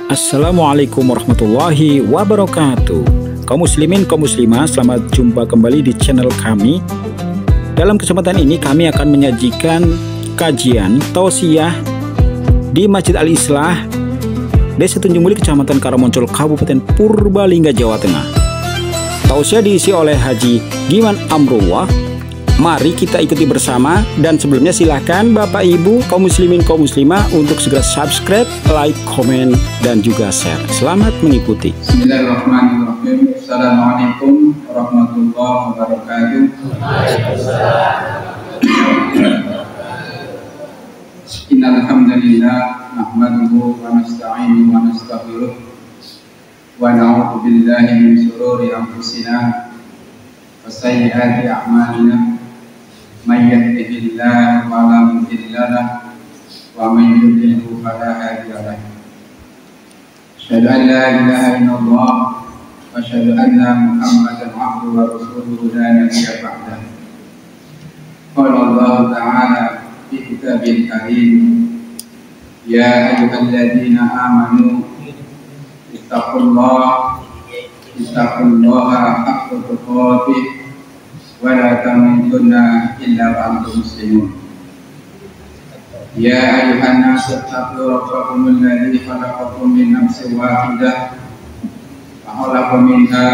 Assalamualaikum warahmatullahi wabarakatuh. Kaum muslimin, kaum muslimah, selamat jumpa kembali di channel kami. Dalam kesempatan ini kami akan menyajikan kajian tausiah di Masjid Al-Islah, Desa Tunjung Muli, Kecamatan Karamoncol, Kabupaten Purbalingga, Jawa Tengah. Tausiah diisi oleh Haji Giman Amrullah. Mari kita ikuti bersama, dan sebelumnya silahkan Bapak Ibu kaum muslimin kaum muslimah untuk segera subscribe, like, komen, dan juga share. Selamat mengikuti. Bismillahirrahmanirrahim. Assalamualaikum warahmatullahi wabarakatuh. Innal hamdalillah nahmaduhu wa nasta'inuhu wa nastaghfiruh wa na'udzu billahi min shururi anfusina wa sayyiati a'malina. Man yahdihillahu fala mudilla lahu wa man yudlilhu fala hadiya lahu. Asyhadu an la ilaha illallah wa asyhadu anna Muhammadan abduhu wa rasuluhu la nabiyya ba'dahu. Qala Allah ta'ala fi kitabil karim, ya ayyuhalladzina amanu ittaqullaha haqqa tuqatih wa la tamutunna illa wa antum muslimun. Ya ayyuhan nasu ittaqu rabbakum alladzi khalaqakum min nafsin wahidah wa khalaqa minha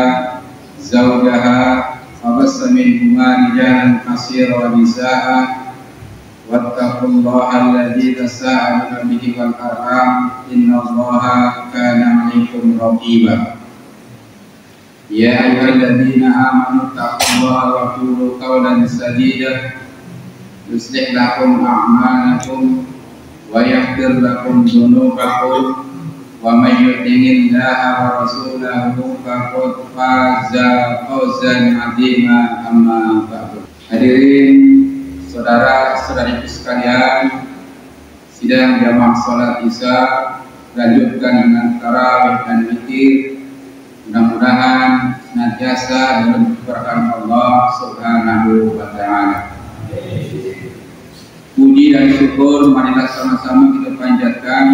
zawjaha wa bassa minhuma rijalan katsiran wa nisaa'a wattaqullaha alladzi tasaaluna bihi wal arham innallaha kana 'alaykum raqiba. Ya ayyuhalladzina amanu taqullaha wa qulu qawlan sadida yuslih lakum a'malakum wa yaghfir lakum dzunubakum wa may yuti'illaha wa rasulahu faqad faza fawzan 'azima. Amma ba'du. Hadirin saudara-saudariku sekalian, sidang jamaah salat Isya lanjutkan dengan tarawih dan zikir. Mudah-mudahan senantiasa dalam keberkahan Allah Subhanahu wa Ta'ala. Puji dan syukur marilah sama-sama kita panjatkan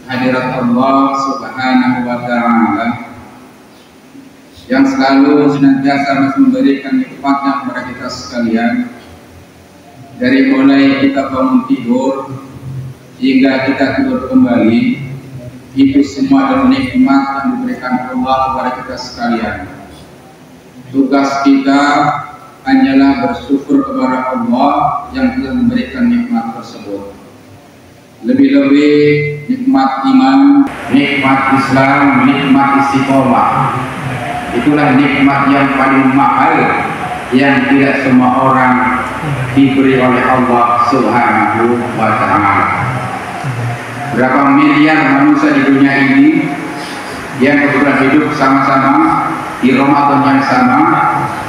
hadirat Allah Subhanahu wa Ta'ala yang selalu senantiasa masih memberikan nikmatnya kepada kita sekalian, dari mulai kita bangun tidur hingga kita tidur kembali. Itu semua adalah nikmat yang diberikan Allah kepada kita sekalian. Tugas kita hanyalah bersyukur kepada Allah yang telah memberikan nikmat tersebut. Lebih-lebih nikmat iman, nikmat Islam, nikmat istiqomah. Itulah nikmat yang paling mahal yang tidak semua orang diberi oleh Allah Subhanahu wa Ta'ala. Berapa miliar manusia di dunia ini yang kebetulan hidup sama-sama di Ramadan yang sama,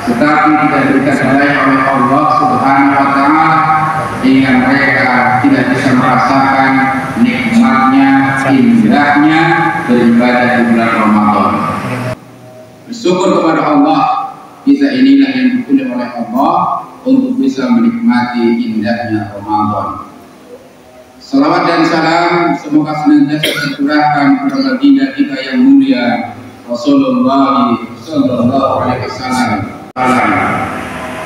tetapi tidak diberikan oleh Allah Subhanahu wa Ta'ala, hingga mereka tidak bisa merasakan nikmatnya, indahnya beribadah di bulan Ramadan. Bersyukur kepada Allah, kita inilah yang dipilih oleh Allah untuk bisa menikmati indahnya Ramadan. Salawat dan salam semoga senantiasa tercurahkan kepada baginda kita yang mulia Rasulullah Sallallahu Alaihi Wasallam,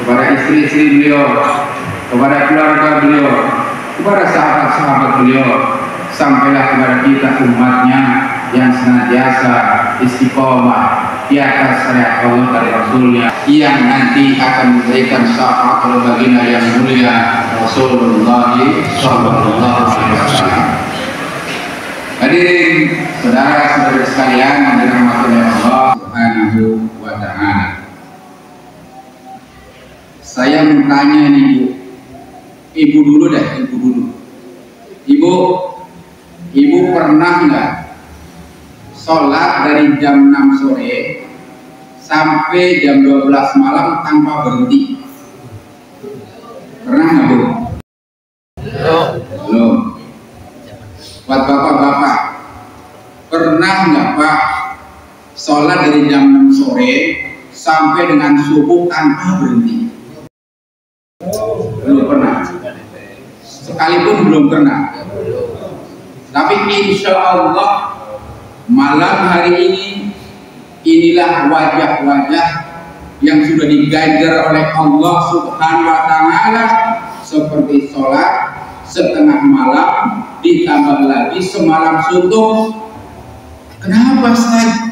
kepada istri-istri beliau, kepada keluarga beliau, kepada sahabat-sahabat beliau, sampailah kepada kita umatnya yang senantiasa istiqomah di atas syariat Allah dari Rasulnya, yang nanti akan memberikan syafaat oleh baginda yang mulia Rasulullah Sallallahu Alaihi Wasallam. Hadirin saudara-saudari sekalian yang dirahmati oleh Allah Subhanahu wa Ta'ala, saya bertanya nih ibu dulu deh, ibu pernah nggak sholat dari jam 6 sore sampai jam 12 malam tanpa berhenti? Pernah nggak, Bu? Belum. Buat bapak-bapak, pernah nggak Pak sholat dari jam 6 sore sampai dengan subuh tanpa berhenti? Belum pernah. Sekalipun belum pernah. Tapi insya Allah malam hari ini inilah wajah-wajah yang sudah diganjar oleh Allah Subhanahu wa Ta'ala, seperti sholat setengah malam ditambah lagi semalam suntuk. Kenapa Ustaz?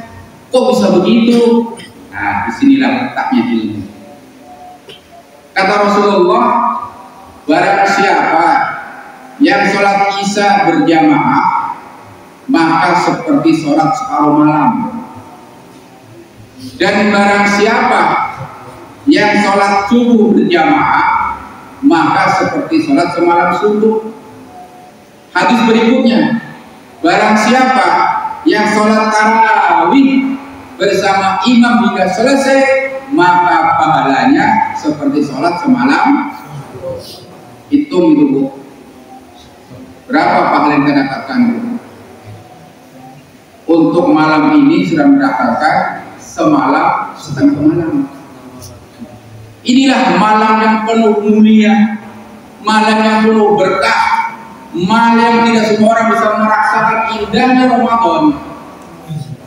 Kok bisa begitu? Nah, disinilah letaknya ilmu. Kata Rasulullah, barang siapa yang sholat isya berjamaah, maka seperti sholat separuh malam. Dan barang siapa yang sholat subuh berjamaah, maka seperti sholat semalam suntuk. Hadis berikutnya, barang siapa yang sholat tarawih bersama imam hingga selesai, maka pahalanya seperti sholat semalam. Hitung itu Bu, berapa pahala yang kita dapatkan Bu? Untuk malam ini sudah mendapatkan semalam setengah malam. Inilah malam yang penuh mulia, malam yang penuh berkah, malam yang tidak semua orang bisa merasakan indahnya Ramadan.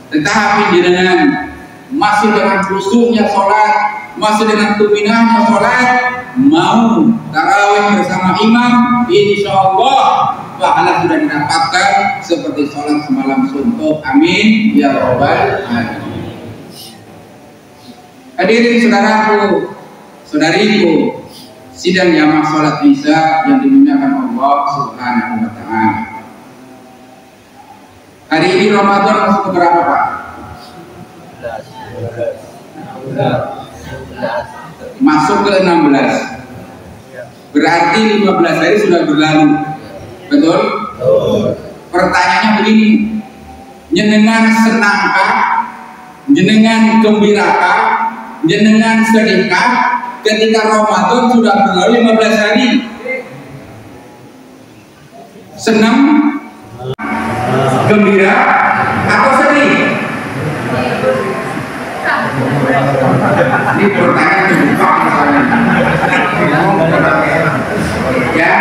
Tetapi jenengan masih dengan khusyuknya sholat, masih dengan tuminahnya sholat, mau tarawih bersama imam, insya Allah pahala sudah didapatkan seperti sholat semalam suntuk. Amin ya rabbal alamin. Hadirin saudaraku, saudariku, sidang jamaah sholat isya yang dimuliakan Allah Subhanahu wa Ta'ala. Hari ini Ramadan masuk ke berapa Pak? Masuk ke 16. Berarti 15 hari sudah berlalu. Betul? Pertanyaannya begini, jenengan senangkah, jenengan gembirakah, jenengan sedihkah ketika Ramadan sudah berlalu 15 hari? Senang, gembira, atau sedih? Ini pertanyaan terbuka ya,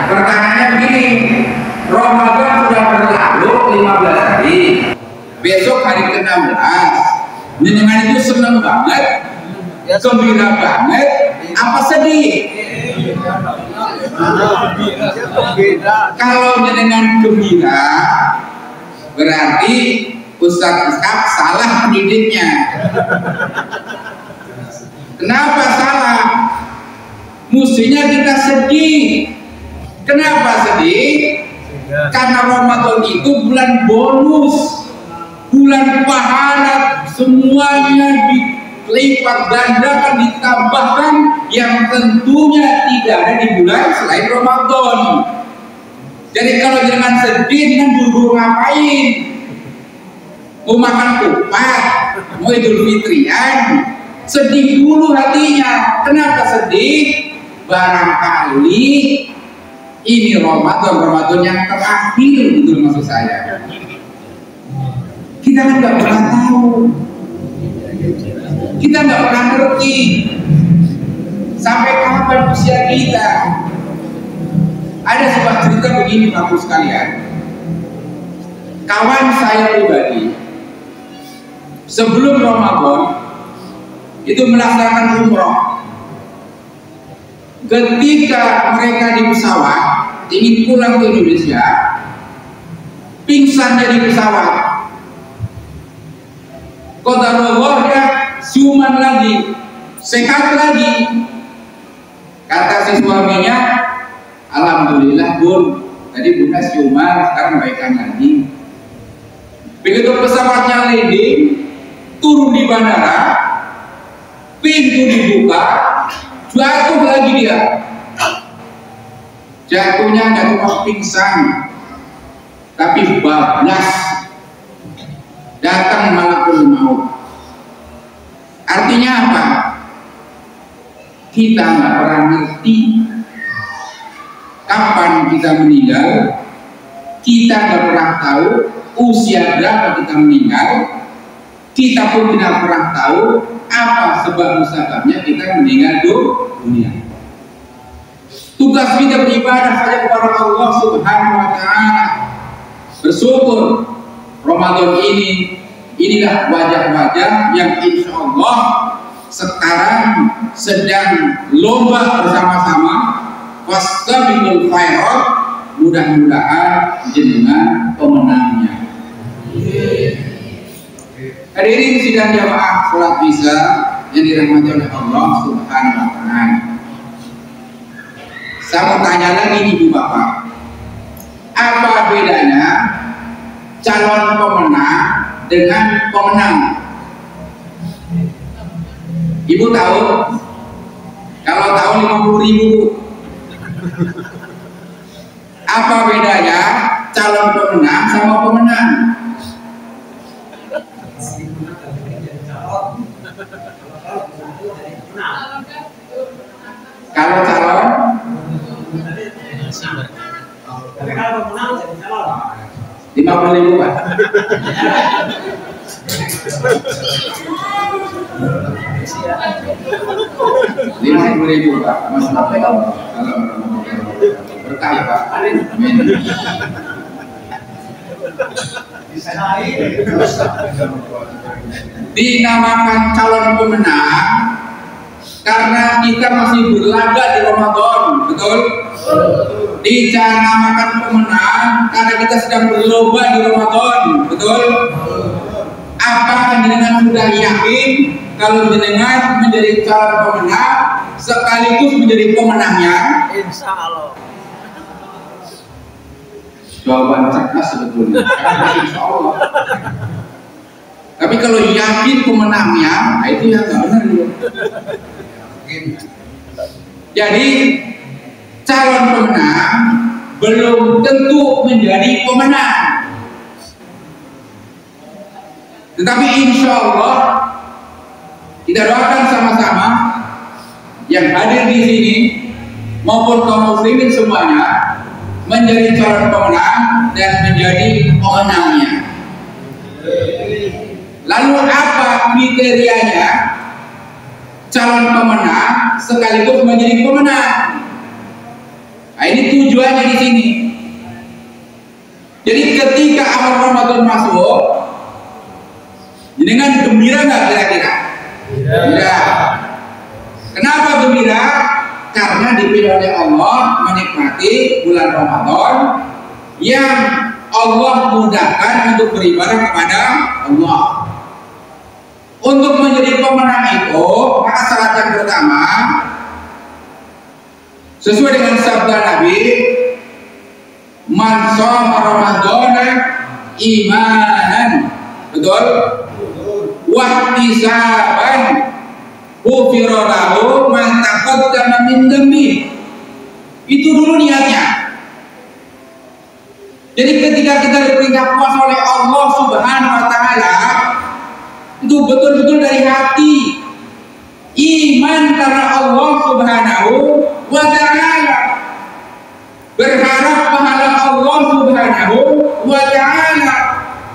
pertanyaannya begini, Ramadan sudah berlalu 15 hari, besok hari ke-16, jenengan itu senang banget, gembira banget, apa sedih? Kalau jenengan gembira, berarti Ustaz salah pendidiknya. Kenapa salah? Mestinya kita sedih. Kenapa sedih? Karena Ramadan itu bulan bonus, bulan pahala, semuanya dilipat gandakan, ditambahkan, yang tentunya tidak ada di bulan selain Ramadan. Jadi kalau jangan sedih, dengan buru-buru ngapain? Mau makan kupat, mau Idul Fitrian, sedih dulu hatinya. Kenapa sedih? Barangkali ini Ramadan yang terakhir, itu maksud saya. Kita kan nggak pernah tahu, kita nggak pernah ngerti sampai kapan usia kita. Ada sebuah cerita begini Bapak sekalian, kawan saya pribadi sebelum Ramadan itu melaksanakan umroh. Ketika mereka di pesawat ingin pulang ke Indonesia, pingsan di pesawat. Qadarullah, dia siuman lagi, sehat lagi. Kata si suaminya, alhamdulillah Bun, tadi Bunda siuman, sekarang baikan lagi. Begitu pesawatnya landing, turun di bandara, pintu dibuka, jatuh lagi dia. Jatuhnya nggak cuma pingsan, tapi bablas, datang malakul maut. Artinya apa? Kita nggak pernah ngerti kapan kita meninggal, kita nggak pernah tahu usia berapa kita meninggal, kita pun tidak pernah tahu apa sebab-sebabnya kita meninggal dunia. Tugas kita beribadah saja kepada Allah Subhanahu wa Ta'ala, bersyukur Ramadan inilah wajah-wajah yang insya Allah sekarang sedang lomba bersama-sama. Fastabiqul khairat, mudah-mudahan jenengan pemenangnya. Hadirin sidang jamaah sholat Isya yang dirahmati oleh Allah Subhanahu wa Ta'ala. Saya mau tanya lagi Ibu Bapak, apa bedanya calon pemenang dengan pemenang? Ibu tahu? Kalau tahu 50.000. Apa bedanya calon pemenang sama pemenang? Kalau calon, tapi kalau pemenang jadi calon 50.000 Pak. Rp50.000 Pak. Berkah ya Pak. Amin. Dinamakan calon pemenang karena kita masih berlaga di Ramadan, betul? Dinamakan pemenang karena kita sedang berlomba di Ramadan, betul? Apakah jenengan sudah yakin kalau jenengan menjadi calon pemenang sekaligus menjadi pemenangnya? insya Allah. Jawaban cerdas sebetulnya. Insya Allah. Tapi kalau yakin pemenangnya, nah itu yang nggak benar dulu. Jadi calon pemenang belum tentu menjadi pemenang. Tetapi insya Allah kita doakan sama-sama yang hadir di sini maupun kaum muslimin semuanya menjadi calon pemenang dan menjadi pemenangnya. Lalu apa kriterianya calon pemenang sekaligus menjadi pemenang? Nah, ini tujuannya di sini. Jadi ketika awal Ramadan masuk, dengan gembira nggak kira-kira? Ya. Kenapa gembira? Karena dipilih oleh Allah menikmati bulan Ramadan yang Allah mudahkan untuk beribadah kepada Allah. Untuk menjadi pemenang itu, maka syarat yang pertama sesuai dengan sabda Nabi, man shoma ramadhana imanan, betul? Wahtisaban ghufira lahu ma taqaddama min dhanbi. Itu dulu niatnya. Jadi ketika kita diperintah puasa oleh Allah Subhanahu wa Ta'ala, itu betul-betul dari hati, iman karena Allah Subhanahu wa Ta'ala, berharap pahala Allah Subhanahu wa Ta'ala,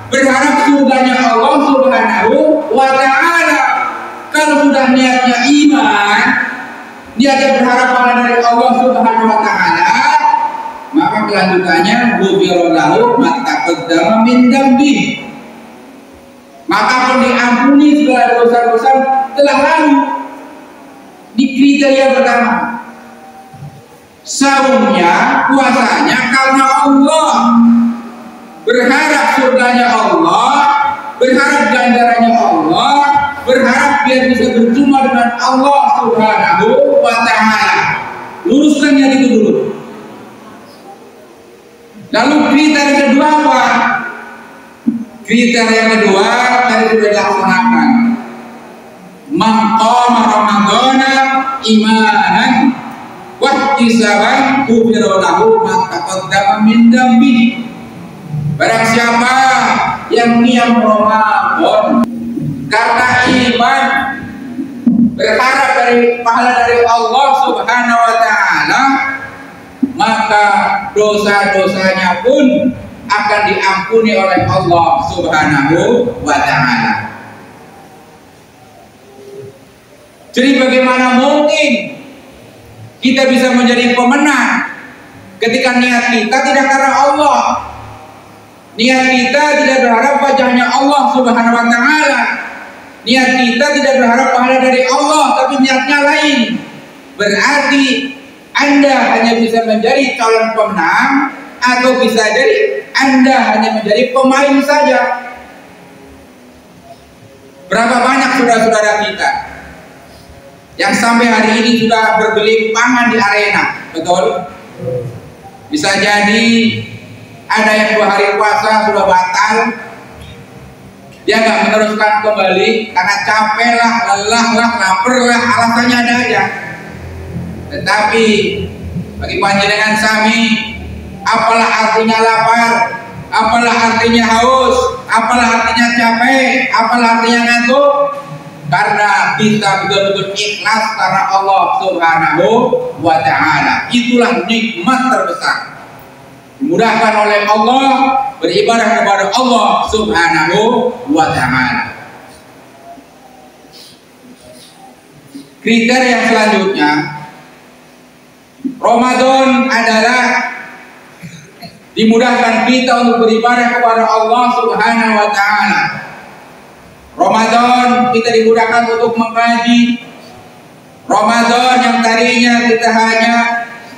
berharap surganya Allah Subhanahu wa Ta'ala. Kalau sudah niatnya iman, niatnya berharap pahala dari Allah Subhanahu wa Ta'ala, maka kelanjutannya ghufira lahu ma taqaddama min dhanbi, maka akan diampuni segala dosa-dosa telah lalu. Di kriteria pertama, saumnya, puasanya karena Allah, berharap surganya Allah, berharap ganjarannya Allah, berharap biar bisa berjumpa dengan Allah Subhanahu wa Ta'ala. Luruskan niat itu dulu. Lalu kriteria kedua apa? Kriteria kedua tadi sudah dilaksanakan. Man qama ramadhana imanan wahtisaban ghufira lahu ma taqaddama min dhanbi. Barang siapa yang qiyam Ramadan karena iman, berharap dari pahala dari Allah Subhanahu wa Ta'ala, maka dosa-dosanya pun akan diampuni oleh Allah Subhanahu wa Ta'ala. Jadi bagaimana mungkin kita bisa menjadi pemenang ketika niat kita tidak karena Allah? Niat kita tidak berharap wajahnya Allah Subhanahu wa taala. Niat kita tidak berharap pahala dari Allah, tapi niatnya lain. Berarti Anda hanya bisa menjadi calon pemenang, atau bisa jadi Anda hanya menjadi pemain saja. Berapa banyak saudara-saudara kita yang sampai hari ini sudah bergelimpangan di arena, betul? Bisa jadi ada yang 2 hari puasa sudah batal, dia nggak meneruskan kembali karena capek lah, lelah lah, lapar lah, alasannya ada aja. Tetapi bagi panjenengan sami, apalah artinya lapar, apalah artinya haus, apalah artinya capek, apalah artinya ngantuk, karena kita betul-betul ikhlas karena Allah Subhanahu wa taala. Itulah nikmat terbesar. Dimudahkan oleh Allah beribadah kepada Allah Subhanahu wa taala. Kriteria yang selanjutnya, Ramadan adalah dimudahkan kita untuk beribadah kepada Allah Subhanahu wa taala. Ramadan kita dimudahkan untuk mengkaji. Ramadan yang tadinya kita hanya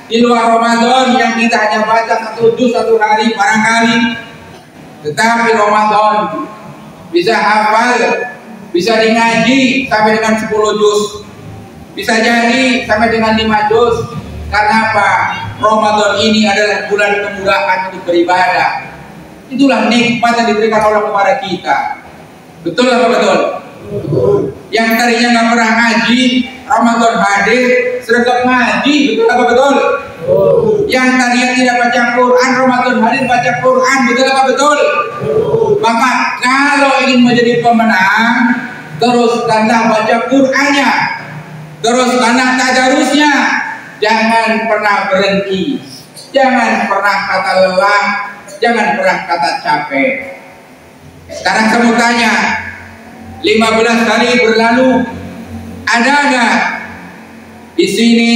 di luar Ramadan yang kita hanya baca 1 juz 1 hari barangkali, tetapi Ramadan bisa hafal, bisa ngaji sampai dengan 10 juz, bisa jadi sampai dengan 5 juz. Karena apa? Ramadan ini adalah bulan kemudahan untuk beribadah. Itulah nikmat yang diberikan Allah kepada kita. Betul apa betul? Yang tadinya nggak pernah ngaji, Ramadan hadir, sergap ngaji, betul apa betul? Yang tadinya tidak baca Quran, Ramadan hadir baca Quran, betul apa betul? Maka kalau ingin menjadi pemenang, teruskanlah baca Qurannya, teruskanlah tadarusnya, jangan pernah berhenti, jangan pernah kata lelah, jangan pernah kata capek. Sekarang saya mau tanya, 15 hari berlalu, ada nggak di sini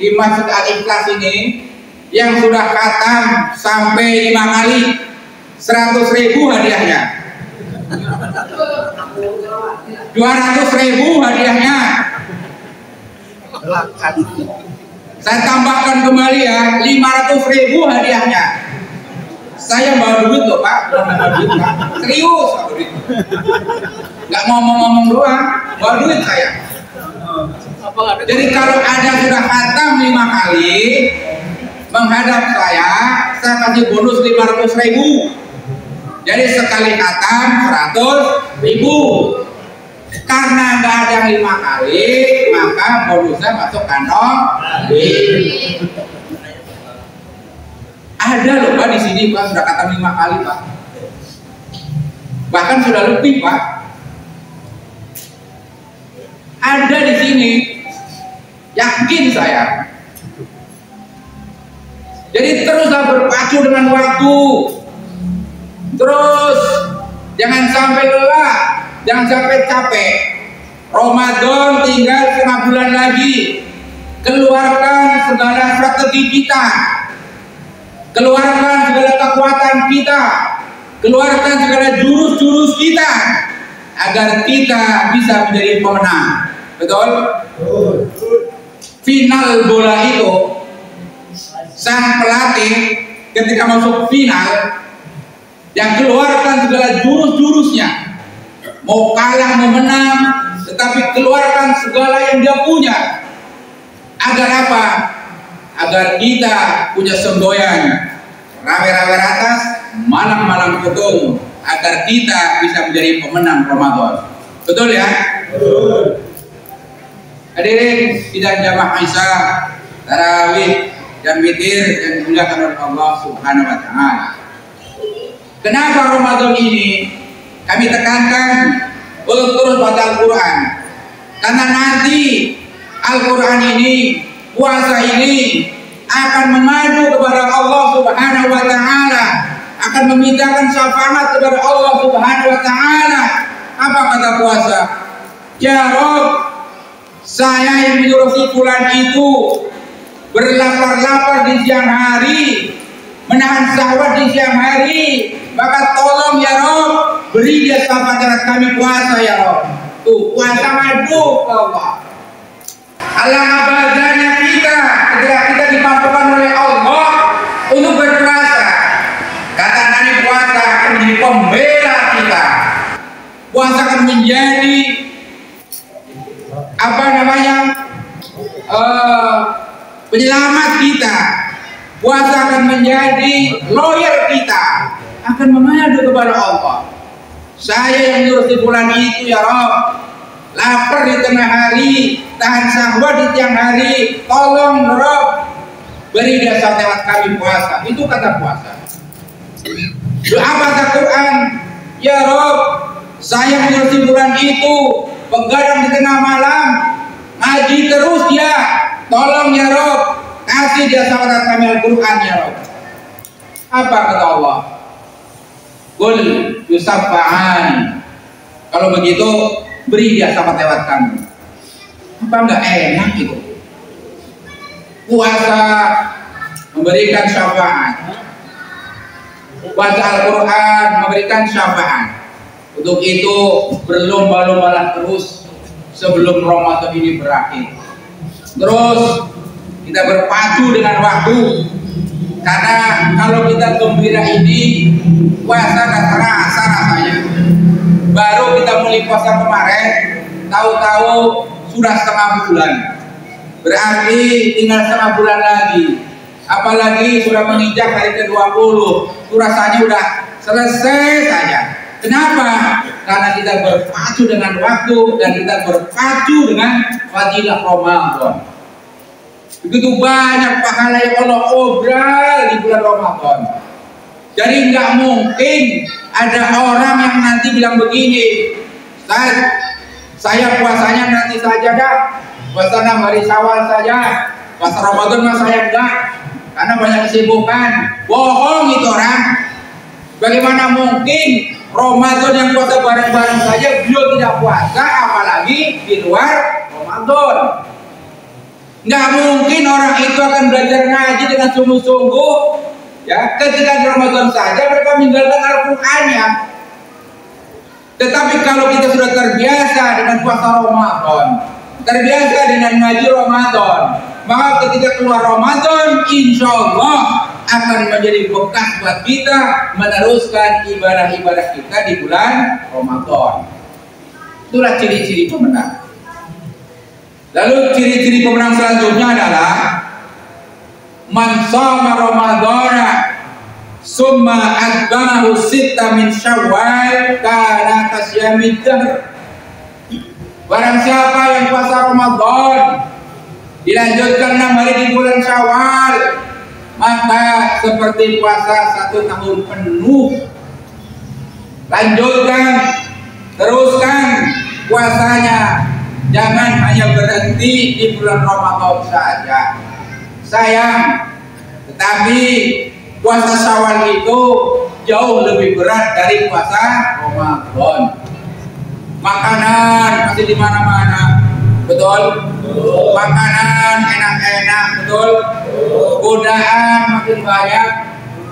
di Masjid Al-Ikhlas ini yang sudah khatam sampai 5 kali? 100.000 hadiahnya, 200.000 hadiahnya. Saya tambahkan kembali ya, 500.000 hadiahnya. Saya bawa duit loh Pak, bawa duit Pak. Serius, bawa duit. Nggak ngomong-ngomong doang, bawa duit saya. Jadi kalau ada sudah khatam 5 kali menghadap saya kasih bonus 500.000. Jadi sekali khatam 100.000. Karena nggak ada 5 kali, maka bonusnya masuk kantong. Ada loh Pak di sini Pak, sudah khatam 5 kali Pak. Bahkan sudah lebih Pak. Ada di sini, yakin saya. Jadi teruslah berpacu dengan waktu. Terus jangan sampai lelah, jangan sampai capek. Ramadan tinggal 1 bulan lagi. Keluarkan segala strategi kita, keluarkan segala kekuatan kita, keluarkan segala jurus-jurus kita, agar kita bisa menjadi pemenang. Betul? Final bola itu, sang pelatih ketika masuk final, yang keluarkan segala jurus-jurusnya, mau kalah mau menang, tetapi keluarkan segala yang dia punya. Agar apa? Agar kita punya semboyan rame-rame atas, malam-malam ketung, agar kita bisa menjadi pemenang Ramadan. Betul ya? Betul. Hadirin sidang jamaah Isya, tarawih dan witir yang dimuliakan oleh Allah Subhanahu wa taala. Kenapa Ramadan ini kami tekankan untuk terus baca Al-Quran? Karena nanti Al-Quran ini, puasa ini akan mengadu kepada Allah Subhanahu wa taala, akan memintakan syafaat kepada Allah Subhanahu wa taala. Apa kata puasa? Ya Rabb, saya yang menyuruh si fulan itu berlapar-lapar di siang hari, menahan syahwat di siang hari, Maka tolong ya Rob, beri dia syafaat kami puasa ya Rob. Tuh, puasa ngadu ke Allah. Alangkah bahagianya kita ketika kita dimampukan oleh Allah untuk berpuasa. Kata Nabi, puasa akan menjadi pembela kita. Puasa akan menjadi penyelamat kita. Puasa akan menjadi lawyer kita, akan mengadu kepada Allah. Saya yang ngurusi bulan itu ya Rob, lapar di tengah hari, tahan syahwat di tiang hari, tolong Rob, beri dia lewat kami puasa. Itu kata puasa. Doa baca Quran, ya Rob, saya mengurusi bulan itu, begadang di tengah malam, ngaji terus dia, tolong ya Rob, kasih dia syafaat kami Al-Quran ya Rob. Apa kata Allah? Qul yusaffa'ani. Kalau begitu beri dia syafaat lewat kami. Apa enggak enak itu? Puasa memberikan syafaat, baca Al-Quran memberikan syafaat. Untuk itu berlomba-lombalah terus sebelum Ramadan ini berakhir. Terus kita berpacu dengan waktu, karena kalau kita gembira ini puasa nggak terasa rasanya. Baru kita mulai puasa kemarin, tahu-tahu sudah setengah bulan. Berarti tinggal setengah bulan lagi. Apalagi sudah menginjak hari ke-20, itu rasanya udah selesai saja. Kenapa? Karena kita berpacu dengan waktu dan kita berpacu dengan fadilah Ramadan. Begitu banyak pahala yang Allah obral di bulan Ramadan. Jadi nggak mungkin ada orang yang nanti bilang begini, saya puasanya nanti saja dah, puasa 6 hari Syawal saja, puasa Ramadan mah saya enggak, karena banyak kesibukan. Bohong itu orang. Bagaimana mungkin Ramadan yang puasa bareng-bareng saja beliau tidak puasa, apalagi di luar Ramadan. Nggak mungkin orang itu akan belajar ngaji dengan sungguh-sungguh ya ketika di Ramadan saja mereka meninggalkan Al-Qur'annya. Tetapi kalau kita sudah terbiasa dengan puasa Ramadan, terbiasa dengan ngaji Ramadan, maka ketika keluar Ramadan insya Allah akan menjadi bekas buat kita meneruskan ibadah-ibadah kita di bulan Ramadan. Itulah ciri-ciri pemenang. Lalu ciri-ciri pemenang selanjutnya adalah man shoma Ramadhana summa atba'ahu sitta min Syawal kana kasyamid dahr. Barang siapa yang puasa Ramadan dilanjutkan 6 hari di bulan Syawal, maka seperti puasa 1 tahun penuh. Lanjutkan, teruskan puasanya. Jangan hanya berhenti di bulan Ramadan saja. Sayang, tetapi puasa Syawal itu jauh lebih berat dari puasa Ramadan. Makanan masih di mana-mana, betul? Makanan enak-enak, betul? Godaan makin banyak.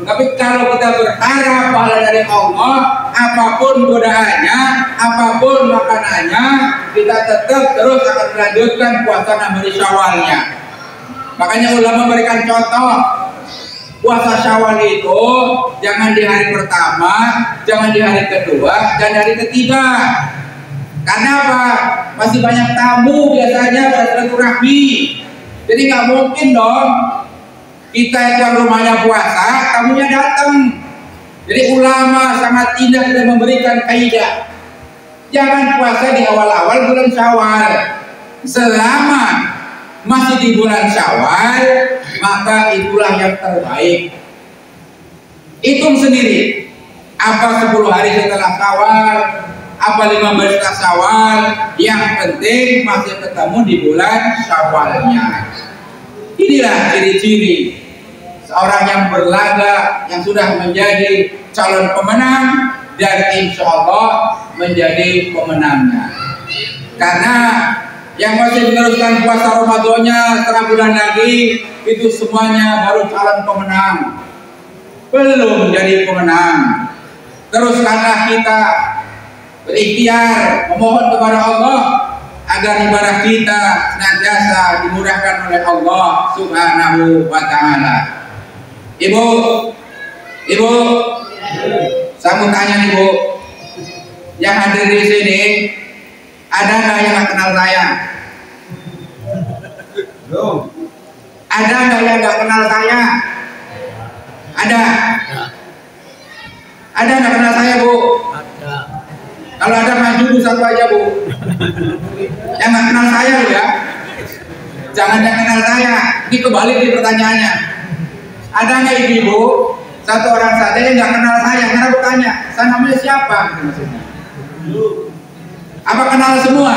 Tapi kalau kita berharap pahala dari Allah, apapun godaannya, apapun makanannya, kita tetap terus akan melanjutkan puasa 6 hari Syawalnya. Makanya ulama memberikan contoh, puasa Syawal itu jangan di hari pertama, jangan di hari kedua, dan hari ketiga. Karena apa? Masih banyak tamu biasanya bersilaturahmi. Jadi nggak mungkin dong kita itu yang rumahnya puasa, tamunya datang. Jadi ulama sangat indah dan memberikan kaidah. Jangan puasa di awal-awal bulan Syawal. Selama masih di bulan Syawal, maka itulah yang terbaik. Hitung sendiri. Apa 10 hari setelah Syawal, apa 15 setelah Syawal, yang penting masih ketemu di bulan Syawalnya. Inilah ciri-ciri seorang yang berlaga, yang sudah menjadi calon pemenang dan insya Allah menjadi pemenangnya. Karena yang masih meneruskan puasa Ramadannya setengah bulan lagi, itu semuanya baru calon pemenang, belum jadi pemenang. teruskanlah kita berikhtiar memohon kepada Allah agar ibadah kita senantiasa dimudahkan oleh Allah Subhanahu wa Ta'ala. Ibu, saya mau tanya nih Bu, yang hadir di sini ada nggak yang nggak kenal saya? Ada nggak yang nggak kenal saya? Ada. Ada nggak kenal saya Bu? Ada. Kalau ada maju satu aja Bu. Yang nggak kenal saya loh ya. Jangan yang kenal saya. Ini kebalik nih pertanyaannya. Ada nggak ibu satu orang saja yang nggak kenal saya? Karena aku tanya, saya namanya siapa? Maksudnya. Apa kenal semua?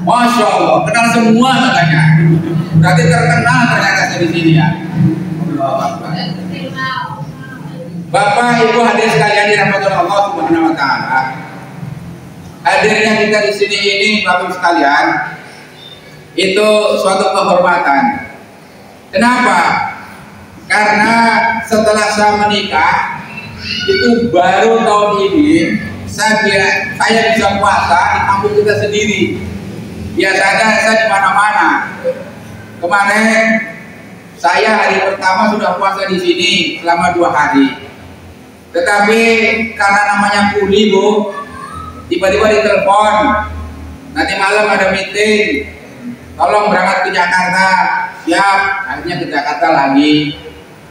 Masya Allah, kenal semua katanya. Berarti terkenal ternyata saya di sini ya. Bapak Ibu hadir sekalian dirahmati Allah Subhanahu wa Ta'ala. Hadirnya kita di sini ini Bapak Ibu sekalian itu suatu kehormatan. Kenapa? Karena setelah saya menikah itu baru tahun ini saya bisa puasa di kampung kita sendiri. Biasanya saya di mana-mana. Kemarin saya hari pertama sudah puasa di sini selama 2 hari. Tetapi karena namanya kuli Bu, tiba-tiba ditelepon, nanti malam ada meeting, tolong berangkat ke Jakarta. Siap, akhirnya ke Jakarta lagi.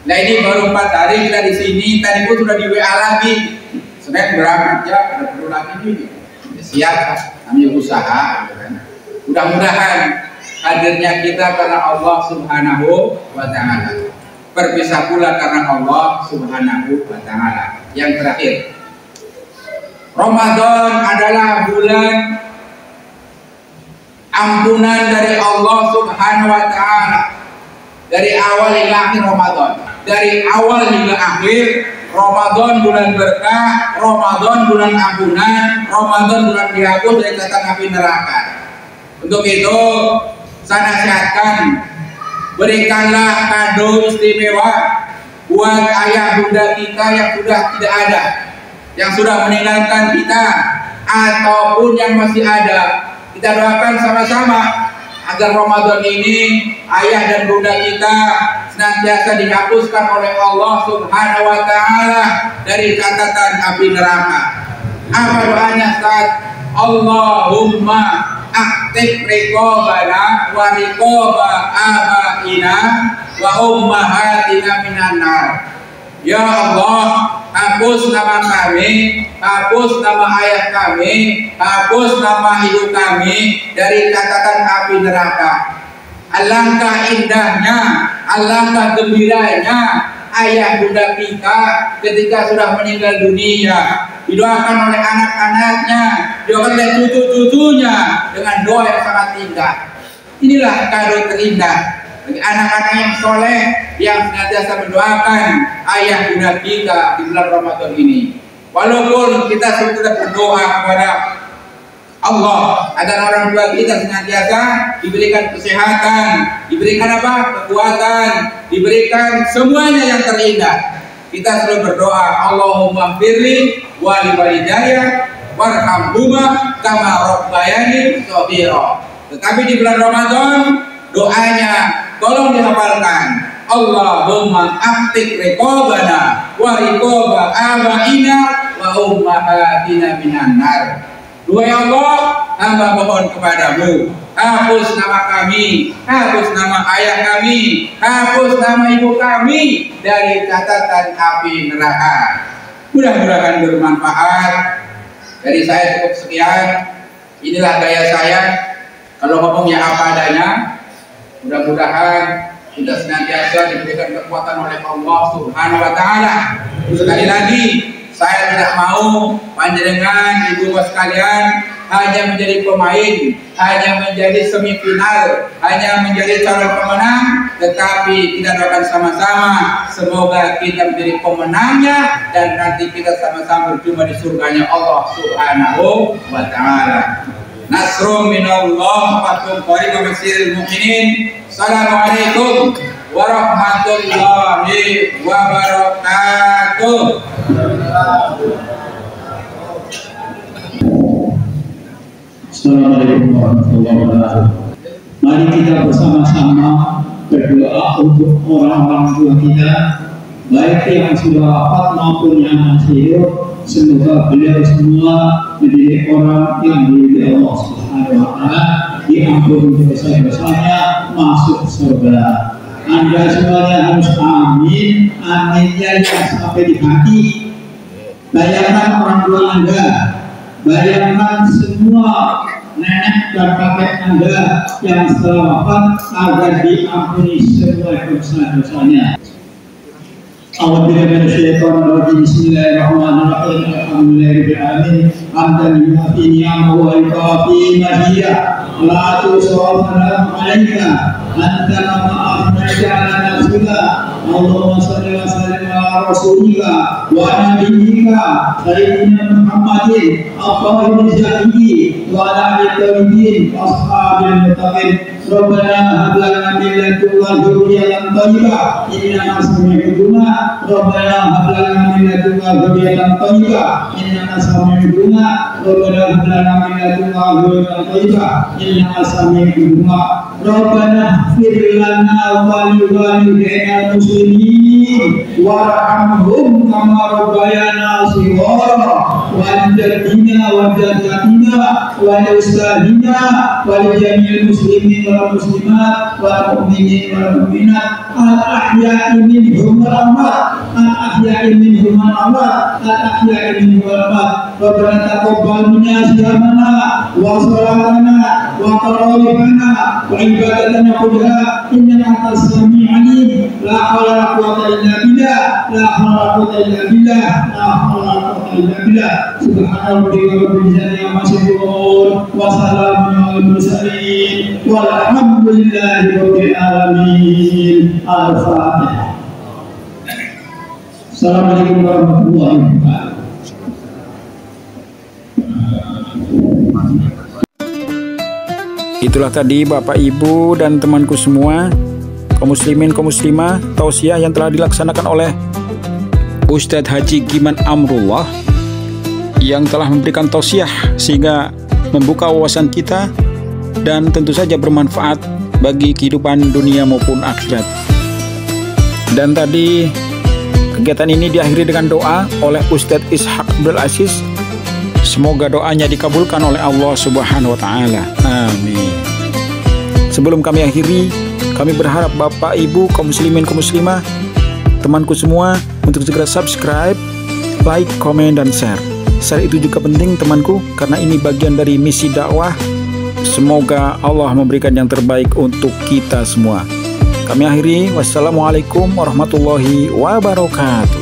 Nah ini baru 4 hari kita di sini, tadi pun sudah di WA lagi. Senin berangkat ya, ada perlu lagi nih. Ya, siap, namanya usaha. Mudah-mudahan hadirnya kita karena Allah Subhanahu wa Ta'ala. Berpisah pula karena Allah Subhanahu wa Ta'ala. Yang terakhir, Ramadan adalah bulan ampunan dari Allah Subhanahu wa Ta'ala. Dari awal hingga akhir Ramadan. Dari awal hingga akhir Ramadan bulan berkah, Ramadan bulan ampunan, Ramadan bulan dihapus dari catatan api neraka. Untuk itu saya nasihatkan, berikanlah kado istimewa buat ayah bunda kita yang sudah tidak ada, yang sudah meninggalkan kita, ataupun yang masih ada. Kita doakan sama-sama agar Ramadan ini ayah dan bunda kita senantiasa dihapuskan oleh Allah Subhanahu wa Ta'ala dari catatan api neraka. Apa doanya saat Allahumma aktif riqabana wa riqaba abaina wa ummahatina minan nar. Ya Allah, hapus nama kami, hapus nama ayah kami, hapus nama ibu kami dari catatan api neraka. Alangkah indahnya, alangkah gembiranya ayah bunda kita ketika sudah meninggal dunia, didoakan oleh anak-anaknya, didoakan oleh cucu-cucunya dengan doa yang sangat indah. Inilah kado terindah bagi anak-anak yang soleh yang senantiasa mendoakan ayah bunda kita di bulan Ramadan ini. Walaupun kita sudah berdoa kepada Allah agar orang tua kita senantiasa diberikan kesehatan, diberikan apa? Kekuatan, diberikan semuanya yang terindah. Kita selalu berdoa, Allahumma firli wali walidayya warhamhuma kama rabbayani shaghira. Tetapi di bulan Ramadan doanya tolong dihafalkan. Allahumma aktik riqabana wa riqaba abaina wa ummahatina minan nar. Doa ya Allah, hamba mohon kepadamu, hapus nama kami, hapus nama ayah kami, hapus nama ibu kami dari catatan api neraka. Mudah-mudahan bermanfaat. Dari saya cukup sekian. Inilah gaya saya. Kalau ngomong ya apa adanya. Mudah-mudahan kita senantiasa diberikan kekuatan oleh Allah Subhanahu wa Ta'ala. Sekali lagi, saya tidak mau panjenengan ibu bapak sekalian hanya menjadi pemain, hanya menjadi semifinal, hanya menjadi calon pemenang, tetapi kita doakan sama-sama semoga kita menjadi pemenangnya dan nanti kita sama-sama berjumpa di surganya Allah Subhanahu wa Ta'ala. Nasrun minallah fathun qarib wa basyiril mu'minin. Assalamualaikum warahmatullahi wabarakatuh. Assalamualaikum warahmatullahi wabarakatuh. Mari kita bersama-sama berdoa untuk orang-orang tua kita, baik yang sudah wafat maupun yang masih hidup. Semoga beliau semua menjadi orang yang diridhai Allah Subhanahu wa Ta'ala, diampuni dosa-dosanya, masuk surga. Anda semuanya harus amin, aminnya yang sampai di hati. Bayangkan orang tua Anda, bayangkan semua nenek dan kakek Anda yang setelah wafat agar diampuni semua dosa-dosanya. Bismillahirrahmanirrahim. Alhamdulillahirabbil alamin. Hamdan yuwafi ni'amahu wa yukafi mazidah. La tusawwir alaika anta kama afnaita ala nafsika. Allahumma shalli wa sallim ala rasulika wa nabiyyika sayyidina Muhammadin afdalil jahili wa ala alihi wa ashabil muttaqin. Rabbana hab lana min ladunka dzurriyyatan thayyibah innaka sami'ud du'a. Rabbana hab lana min ladunka dzurriyyatan thayyibah innaka sami'ud du'a. Rabbana hab lana min ladunka dzurriyyatan thayyibah innaka sami'ud du'a. Rabbana ighfir lana wa li walidayna muslimin warhamhum kama rabbayana shighara wa jaddina wa jaddatina wa ustadina wa jami'il muslimin wal muslimat wal mu'minin wal mu'minat al ahya'i minhum wal amwat al ahya'i minhum wal amwat al ahya'i minhum wal amwat. Rabbana taqabbal minna siyamana wa salatana wa tarawihana wa ibadatana kullaha innaka antas sami'ul 'alim. La haula wa la quwwata illa billah, la haula wa la quwwata illa billah, la haula wa la quwwata illa billah. Subhana rabbika rabbil izzati amma yasifun wa salamun 'alal mursalin walhamdulillahi rabbil alamin. Al-Fatihah. Assalamualaikum warahmatullahi wabarakatuh. Itulah tadi Bapak Ibu dan temanku semua, kaum muslimin kaum muslimah, tausiah yang telah dilaksanakan oleh Ustadz Haji Giman Amrullah yang telah memberikan tausiah sehingga membuka wawasan kita dan tentu saja bermanfaat bagi kehidupan dunia maupun akhirat. Dan tadi kegiatan ini diakhiri dengan doa oleh Ustadz Ishaq Abdul Aziz. Semoga doanya dikabulkan oleh Allah Subhanahu wa Ta'ala. Amin. Sebelum kami akhiri, kami berharap Bapak Ibu kaum muslimin kaum muslimah, temanku semua untuk segera subscribe, like, komen, dan share. Share itu juga penting temanku, karena ini bagian dari misi dakwah. Semoga Allah memberikan yang terbaik untuk kita semua. Kami akhiri, wassalamualaikum warahmatullahi wabarakatuh.